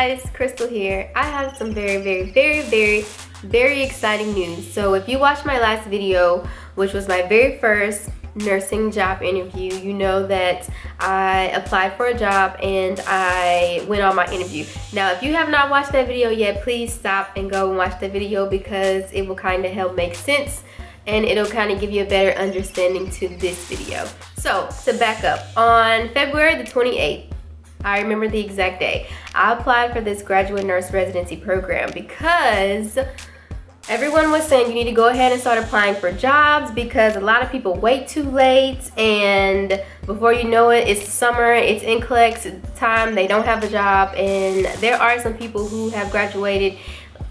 guys, Krystal here. I have some very exciting news. So if you watched my last video, which was my very first nursing job interview, you know that I applied for a job and I went on my interview. Now if you have not watched that video yet, please stop and go and watch the video because it will kind of help make sense and it'll kind of give you a better understanding to this video. So to back up, on February the 28th, I remember the exact day, I applied for this graduate nurse residency program because everyone was saying you need to go ahead and start applying for jobs because a lot of people wait too late, and before you know it, it's summer, it's NCLEX time, they don't have a job, and there are some people who have graduated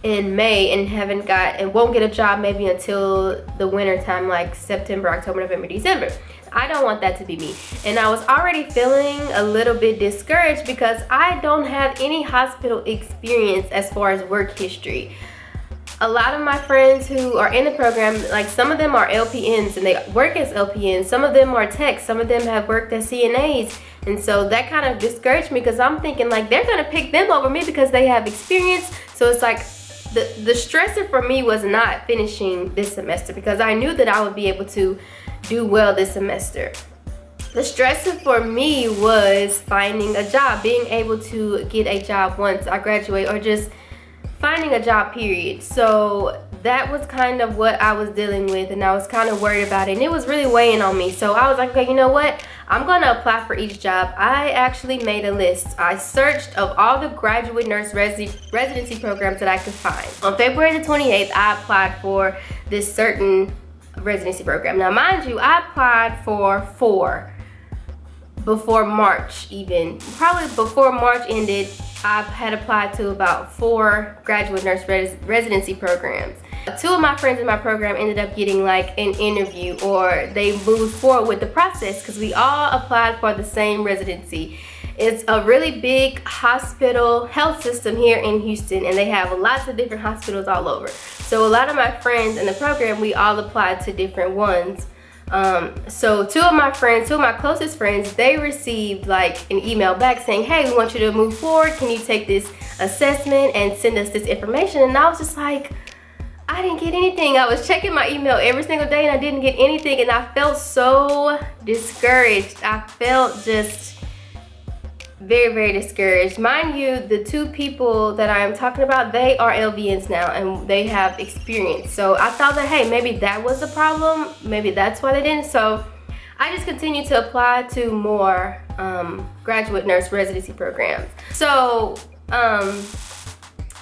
in May and won't get a job maybe until the winter time, like September, October, November, December. I don't want that to be me. And I was already feeling a little bit discouraged because I don't have any hospital experience as far as work history. A lot of my friends who are in the program, like some of them are LPNs and they work as LPNs, some of them are techs, some of them have worked as CNAs, and so that kind of discouraged me because I'm thinking like they're gonna pick them over me because they have experience. So it's like the stressor for me was not finishing this semester because I knew that I would be able to do well this semester. The stressor for me was finding a job, being able to get a job once I graduate, or just finding a job period. So that was kind of what I was dealing with, and I was kind of worried about it, and it was really weighing on me. So I was like, okay, you know what, I'm gonna apply for each job. I actually made a list. I searched of all the graduate nurse residency programs that I could find. On February the 28th, I applied for this certain residency program. Now mind you, I applied for 4 before March, even probably before March ended. I had applied to about 4 graduate nurse residency programs. 2 of my friends in my program ended up getting like an interview, or they moved forward with the process because we all applied for the same residency. It's a really big hospital health system here in Houston, and they have lots of different hospitals all over. So a lot of my friends in the program, we all applied to different ones. So 2 of my closest friends, they received like an email back saying, hey, we want you to move forward. Can you take this assessment and send us this information? And I was just like, I didn't get anything. I was checking my email every single day and I didn't get anything, and I felt so discouraged. I felt just very discouraged. Mind you, the 2 people that I am talking about, they are LVNs now and they have experience. So I thought that, hey, maybe that was the problem. Maybe that's why they didn't. So I just continued to apply to more graduate nurse residency programs. So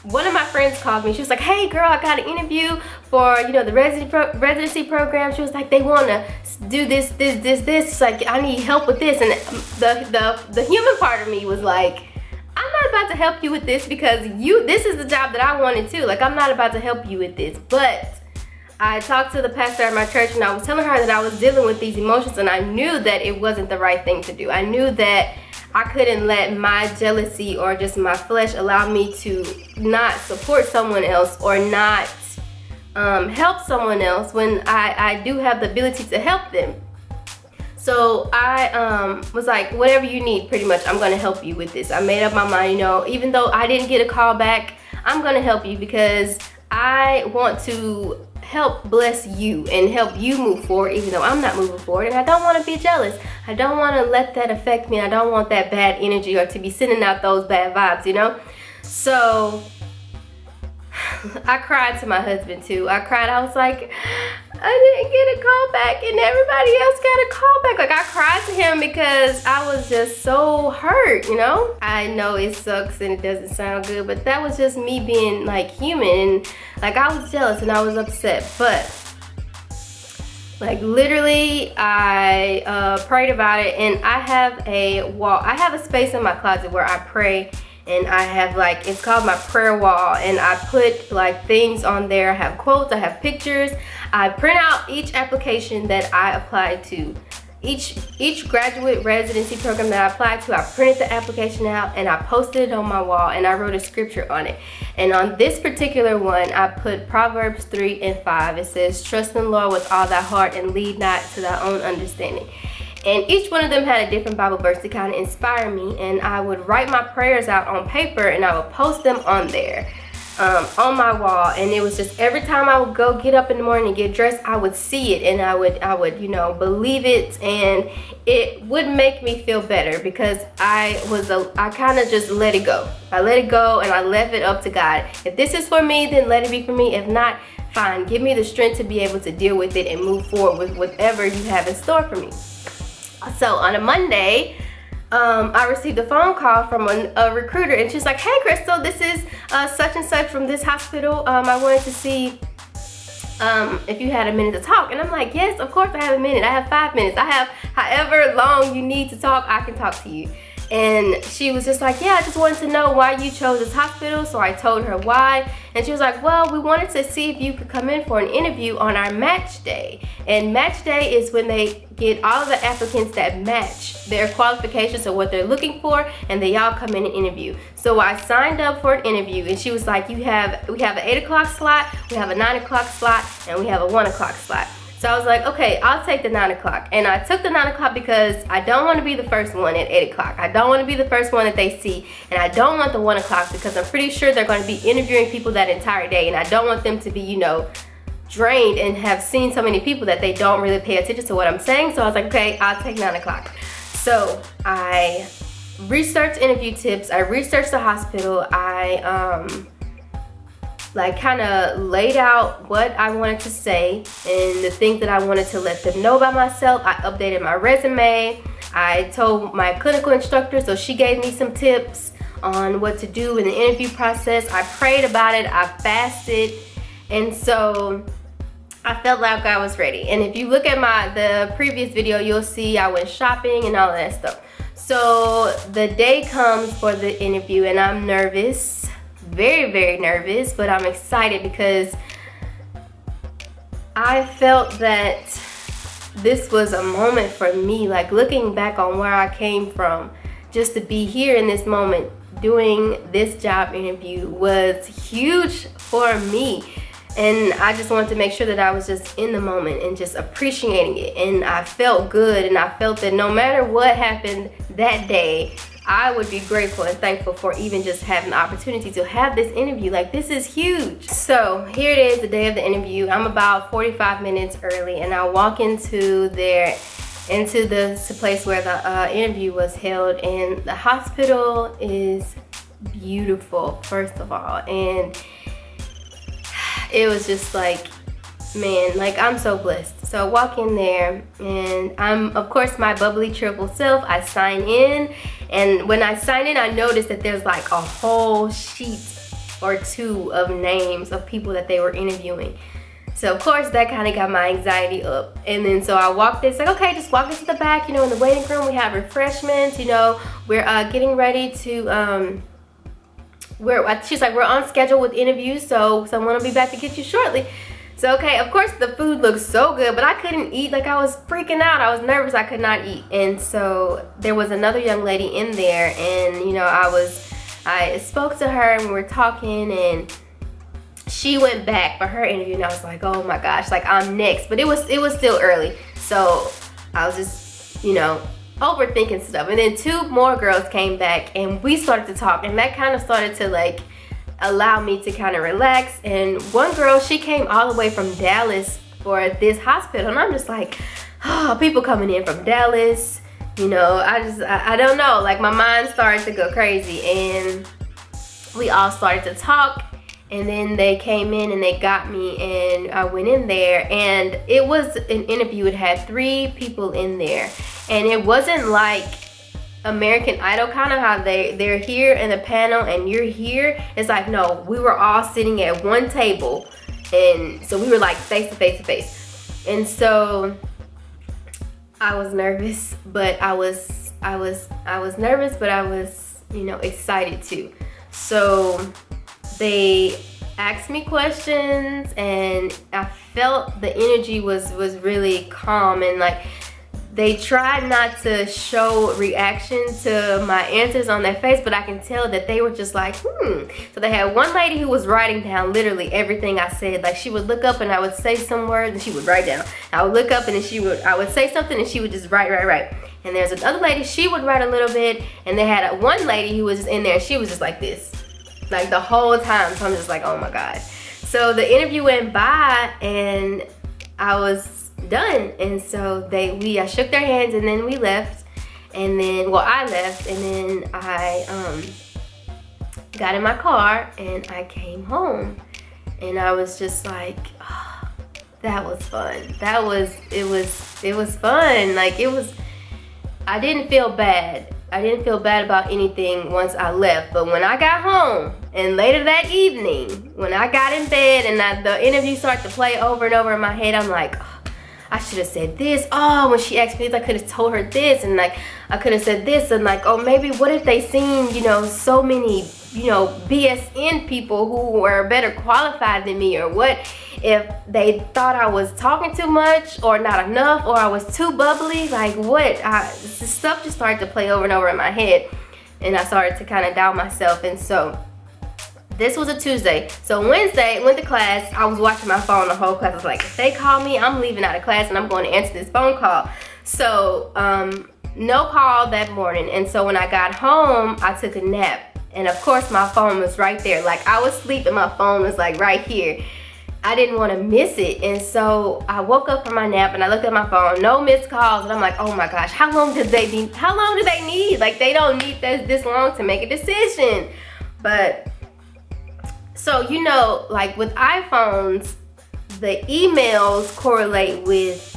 one of my friends called me. She was like, hey girl, I got an interview for, you know, the residency program. She was like, they want to do this. It's like, I need help with this. And the human part of me was like, I'm not about to help you with this because this is the job that I wanted too. Like, I'm not about to help you with this. But I talked to the pastor at my church and I was telling her that I was dealing with these emotions, and I knew that it wasn't the right thing to do. I knew that I couldn't let my jealousy or just my flesh allow me to not support someone else or not help someone else when I do have the ability to help them. So I was like, whatever you need, pretty much, I'm gonna help you with this. I made up my mind, you know, even though I didn't get a call back, I'm gonna help you because I want to help bless you and help you move forward, even though I'm not moving forward, and I don't want to be jealous. I don't want to let that affect me. I don't want that bad energy or to be sending out those bad vibes, you know. So I cried to my husband too. I cried. I was like, I didn't get a call back and everybody else got a call back. Like, I cried to him because I was just so hurt, you know. I know it sucks and it doesn't sound good, but that was just me being like human, and like I was jealous and I was upset. But like literally I prayed about it, and I have a wall. I have a space in my closet where I pray, and I have like, it's called my prayer wall, and I put like things on there. I have quotes, I have pictures. I print out each application that I applied to. Each graduate residency program that I applied to, I printed the application out and I posted it on my wall, and I wrote a scripture on it. And on this particular one, I put Proverbs 3:5. It says, trust in the Lord with all thy heart and lead not to thy own understanding. And each one of them had a different Bible verse to kind of inspire me, and I would write my prayers out on paper and I would post them on there, on my wall. And it was just every time I would go get up in the morning and get dressed, I would see it, and I would you know, believe it, and it would make me feel better, because I kind of just let it go. I let it go and I left it up to God. If this is for me, then let it be for me. If not, fine. Give me the strength to be able to deal with it and move forward with whatever you have in store for me. So on a Monday, I received a phone call from a recruiter, and she's like, "Hey Krystal, this is such and such from this hospital. I wanted to see if you had a minute to talk." And I'm like, "Yes, of course I have a minute. I have 5 minutes. I have however long you need to talk, I can talk to you." And she was just like, "Yeah, I just wanted to know why you chose this hospital." So I told her why. And she was like, "Well, we wanted to see if you could come in for an interview on our match day." And match day is when they get all of the applicants that match their qualifications of what they're looking for, and they all come in and interview. So I signed up for an interview, and she was like, we have an 8 o'clock slot, we have a 9 o'clock slot, and we have a 1 o'clock slot. So I was like, okay, I'll take the 9 o'clock. And I took the 9 o'clock because I don't want to be the first one at 8 o'clock. I don't want to be the first one that they see. And I don't want the 1 o'clock because I'm pretty sure they're going to be interviewing people that entire day. And I don't want them to be, you know, drained and have seen so many people that they don't really pay attention to what I'm saying. So I was like, okay, I'll take 9 o'clock. So I researched interview tips. I researched the hospital. I like kind of laid out what I wanted to say and the things that I wanted to let them know about myself. I updated my resume. I told my clinical instructor, so she gave me some tips on what to do in the interview process. I prayed about it. I fasted. And so I felt like I was ready. And if you look at the previous video, you'll see I went shopping and all of that stuff. So the day comes for the interview, and I'm nervous. Very, very nervous, but I'm excited because I felt that this was a moment for me. Like, looking back on where I came from, just to be here in this moment doing this job interview was huge for me. And I just wanted to make sure that I was just in the moment and just appreciating it. And I felt good, and I felt that no matter what happened that day, I would be grateful and thankful for even just having the opportunity to have this interview. Like, this is huge. So here it is, the day of the interview. I'm about 45 minutes early, and I walk into the place where the interview was held. And the hospital is beautiful, first of all. And it was just like, man, like, I'm so blessed. So I walk in there, and I'm, of course, my bubbly, cheerful self. I sign in, and when I sign in, I noticed that there's like a whole sheet or two of names of people that they were interviewing. So of course that kind of got my anxiety up. And then so I walked in, it's like, okay, just walk into the back, you know, in the waiting room we have refreshments, you know, we're getting ready to she's like, we're on schedule with interviews, so someone will be back to get you shortly. So okay, of course the food looked so good, but I couldn't eat. Like, I was freaking out. I was nervous. I could not eat. And so there was another young lady in there, and you know, I spoke to her, and we were talking, and she went back for her interview, and I was like, oh my gosh, like, I'm next. But it was still early, so I was just, you know, overthinking stuff. And then 2 more girls came back, and we started to talk, and that kind of started to like allow me to kind of relax. And one girl, she came all the way from Dallas for this hospital, and I'm just like, oh, people coming in from Dallas, you know, I don't know, like, my mind started to go crazy. And we all started to talk, and then they came in and they got me, and I went in there, and it was an interview. It had 3 people in there, and it wasn't like American Idol, kind of how they're here in the panel and you're here. It's like, no, we were all sitting at one table, and so we were like face to face to face. And so I was nervous, but I was nervous, but I was, you know, excited too. So they asked me questions, and I felt the energy was really calm, and like, they tried not to show reaction to my answers on their face, but I can tell that they were just like, So they had one lady who was writing down literally everything I said. Like, she would look up and I would say some words and she would write down. I would look up and then I would say something and she would just write. And there's another lady, she would write a little bit, and they had one lady who was just in there and she was just like this, like the whole time. So I'm just like, oh my God. So the interview went by and I was done, and so I shook their hands and then we left, and then I left, and then I got in my car and I came home, and I was just like, oh, that was fun. It was fun. Like, I didn't feel bad. I didn't feel bad about anything once I left, but when I got home and later that evening, when I got in bed and the interview started to play over and over in my head, I'm like, oh, I should have said this. Oh, when she asked me this, I could have told her this, and like I could have said this, and like, oh, maybe what if they seen, so many, BSN people who were better qualified than me, or what if they thought I was talking too much or not enough, or I was too bubbly, like what? This stuff just started to play over and over in my head, and I started to kind of doubt myself. And so this was a Tuesday. So Wednesday, went to class. I was watching my phone the whole class. I was like, if they call me, I'm leaving out of class and I'm going to answer this phone call. So no call that morning. And so when I got home, I took a nap. And of course my phone was right there. Like, I was asleep and my phone was like right here. I didn't want to miss it. And so I woke up from my nap and I looked at my phone, no missed calls. And I'm like, oh my gosh, how long do they need? Like, they don't need this long to make a decision. But so, like with iPhones, the emails correlate with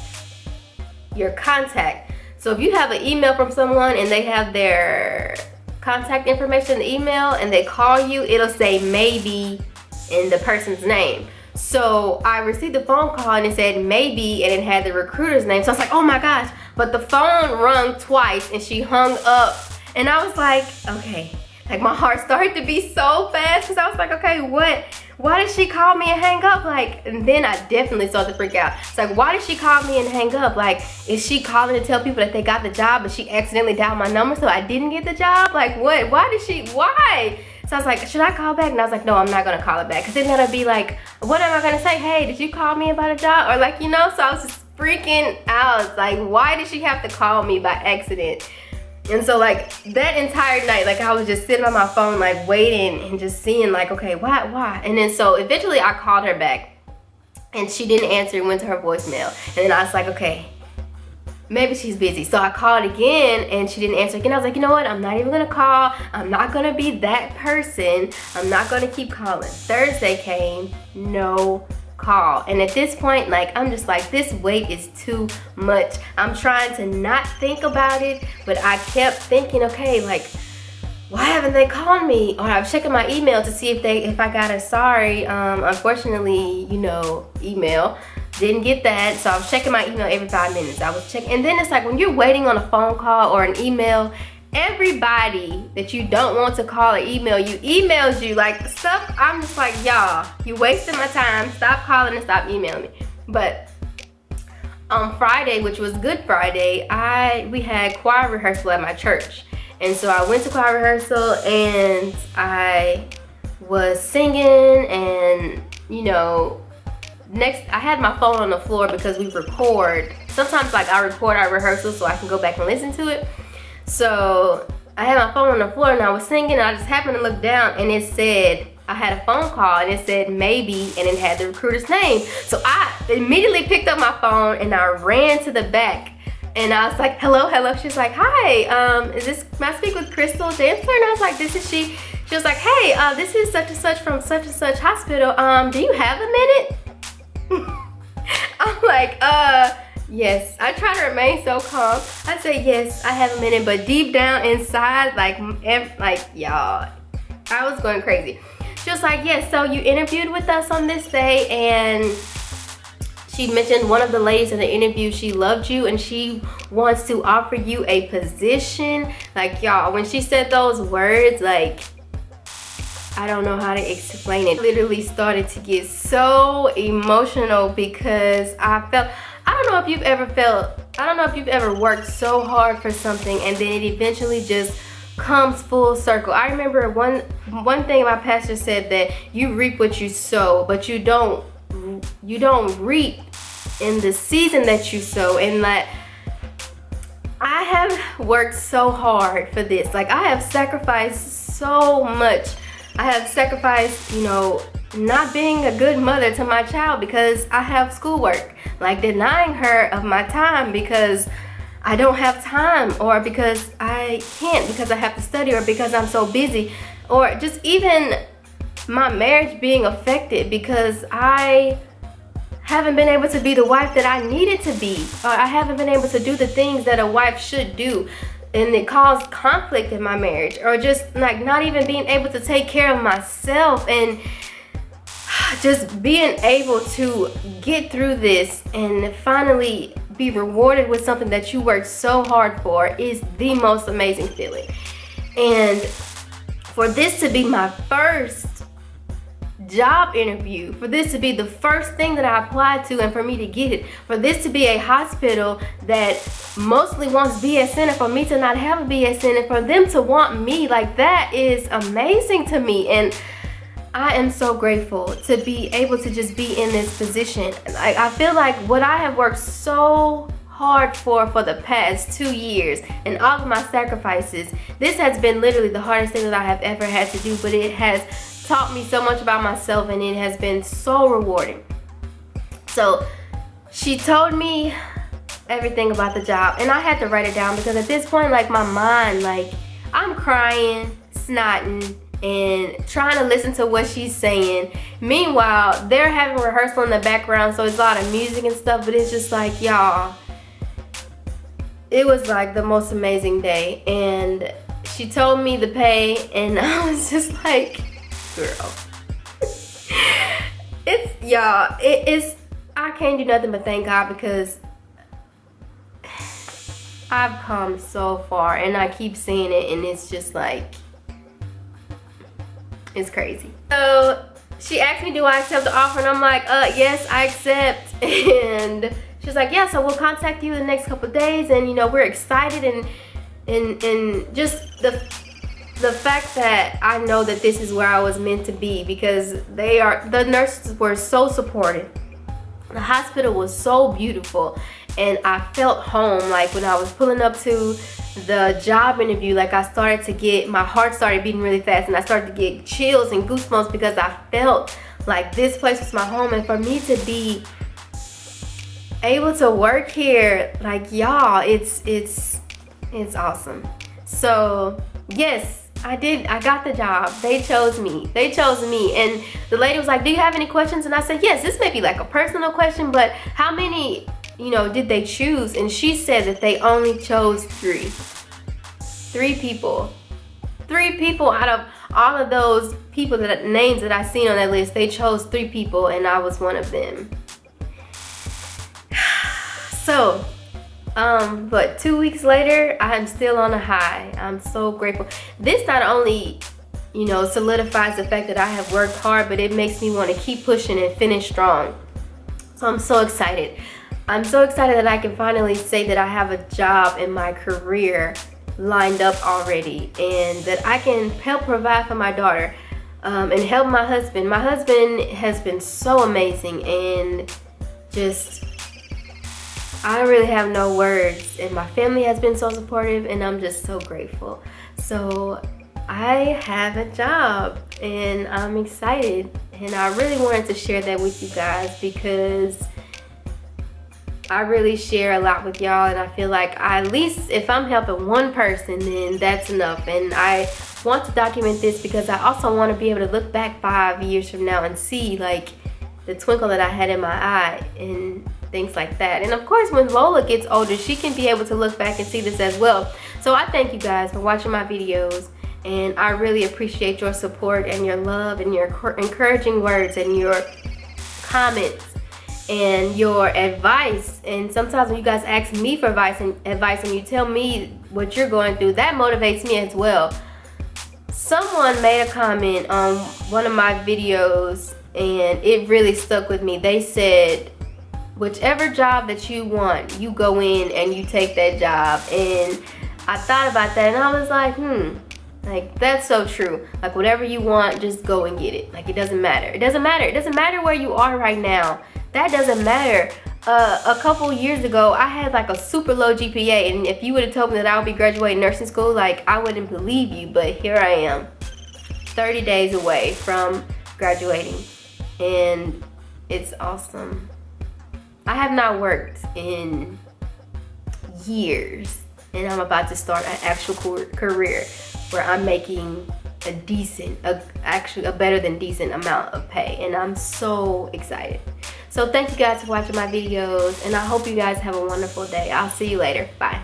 your contact. So if you have an email from someone and they have their contact information in the email and they call you, it'll say maybe in the person's name. So I received a phone call and it said maybe, and it had the recruiter's name. So I was like, oh my gosh. But the phone rung twice and she hung up. And I was like, okay. Like, my heart started to beat so fast because I was like, okay, what? Why did she call me and hang up? Like, and then I definitely started to freak out. It's like, why did she call me and hang up? Like, is she calling to tell people that they got the job but she accidentally dialed my number so I didn't get the job? Like, what? Why? So I was like, should I call back? And I was like, no, I'm not going to call it back. Because then that'll be like, what am I going to say? Hey, did you call me about a job? Or like, so I was just freaking out. Like, why did she have to call me by accident? And so like that entire night, like I was just sitting on my phone, like waiting and just seeing like, okay, why? And then so eventually I called her back and she didn't answer and went to her voicemail. And then I was like, okay, maybe she's busy. So I called again and she didn't answer again. I was like, you know what? I'm not even gonna call. I'm not gonna be that person. I'm not gonna keep calling. Thursday came, no call. And at this point, like, I'm just like, this weight is too much. I'm trying to not think about it, but I kept thinking, okay, like, why haven't they called me? Or I was checking my email to see if I got a sorry, unfortunately, email. Didn't get that. So I was checking my email every 5 minutes. I was checking, and then it's like when you're waiting on a phone call or an email, everybody that you don't want to call or email you emails you like stuff. I'm just like, y'all, you wasting my time. Stop calling and stop emailing me. But on Friday, which was Good Friday, we had choir rehearsal at my church. And so I went to choir rehearsal and I was singing, and next I had my phone on the floor because we record. Sometimes like I record our rehearsal so I can go back and listen to it. So I had my phone on the floor and I was singing, and I just happened to look down and it said, I had a phone call and it said maybe, and it had the recruiter's name. So I immediately picked up my phone and I ran to the back and I was like, hello. She's like, hi, may I speak with Krystal Dantzler? And I was like, this is she. She was like, hey, this is such and such from such and such hospital. Do you have a minute? I'm like, yes. I try to remain so calm. I say, yes, I have a minute, but deep down inside, like y'all, I was going crazy. She was like, yes, so you interviewed with us on this day, and she mentioned one of the ladies in the interview, she loved you and she wants to offer you a position. Like, y'all, when she said those words, like, I don't know how to explain it. I literally started to get so emotional because I don't know if you've ever felt I don't know if you've ever worked so hard for something and then it eventually just comes full circle. I remember one thing my pastor said, that you reap what you sow, but you don't reap in the season that you sow. And like, I have worked so hard for this. Like, I have sacrificed so much. I have sacrificed, you know, not being a good mother to my child because I have schoolwork, like denying her of my time because I don't have time, or because I can't because I have to study, or because I'm so busy, or just even my marriage being affected because I haven't been able to be the wife that I needed to be, or I haven't been able to do the things that a wife should do, and it caused conflict in my marriage, or just like not even being able to take care of myself, and just being able to get through this and finally be rewarded with something that you worked so hard for is the most amazing feeling. And for this to be my first job interview, for this to be the first thing that I applied to, and for me to get it, for this to be a hospital that mostly wants BSN, and for me to not have a BSN, and for them to want me, like, that is amazing to me. And I am so grateful to be able to just be in this position. I feel like what I have worked so hard for the past 2 years, and all of my sacrifices, this has been literally the hardest thing that I have ever had to do, but it has taught me so much about myself, and it has been so rewarding. So she told me everything about the job, and I had to write it down because at this point, like, my mind, like, I'm crying, snotting, and trying to listen to what she's saying. Meanwhile, they're having rehearsal in the background, so it's a lot of music and stuff, but it's just like, y'all, it was like the most amazing day. And she told me the pay, and I was just like, girl, it's I can't do nothing but thank God, because I've come so far, and I keep saying it, and it's just like, it's crazy. So she asked me, do I accept the offer? And I'm like, yes, I accept. And she's like, yeah, so we'll contact you in the next couple of days, and, you know, we're excited, and just the fact that I know that this is where I was meant to be, because the nurses were so supportive. The hospital was so beautiful, and I felt home. Like, when I was pulling up to the job interview, like, my heart started beating really fast, and I started to get chills and goosebumps because I felt like this place was my home. And for me to be able to work here, like, y'all, it's awesome. So yes, I got the job. They chose me. And the lady was like, do you have any questions? And I said, yes, this may be like a personal question, but how many, you know, did they choose? And she said that they only chose 3 people. 3 people out of all of those people, names that I seen on that list, they chose 3 people, and I was one of them. So, but 2 weeks later, I'm still on a high. I'm so grateful. This not only, you know, solidifies the fact that I have worked hard, but it makes me want to keep pushing and finish strong. So I'm so excited. I'm so excited that I can finally say that I have a job in my career lined up already, and that I can help provide for my daughter, and help my husband. My husband has been so amazing, and just, I really have no words, and my family has been so supportive, and I'm just so grateful. So I have a job, and I'm excited, and I really wanted to share that with you guys because I really share a lot with y'all, and I feel like at least if I'm helping one person, then that's enough. And I want to document this because I also want to be able to look back 5 years from now and see, like, the twinkle that I had in my eye and things like that. And of course, when Lola gets older, she can be able to look back and see this as well. So I thank you guys for watching my videos, and I really appreciate your support and your love and your encouraging words and your comments and your advice. And sometimes when you guys ask me for advice and you tell me what you're going through, that motivates me as well. Someone made a comment on one of my videos, and it really stuck with me. They said, whichever job that you want, you go in and you take that job. And I thought about that and I was like, like, that's so true. Like, whatever you want, just go and get it. Like, it doesn't matter. It doesn't matter. It doesn't matter where you are right now. That doesn't matter. A couple years ago, I had like a super low GPA, and if you would have told me that I would be graduating nursing school, like, I wouldn't believe you. But here I am, 30 days away from graduating, and it's awesome. I have not worked in years, and I'm about to start an actual career where I'm making a decent, actually a better than decent amount of pay, and I'm so excited. So thank you guys for watching my videos, and I hope you guys have a wonderful day. I'll see you later. Bye.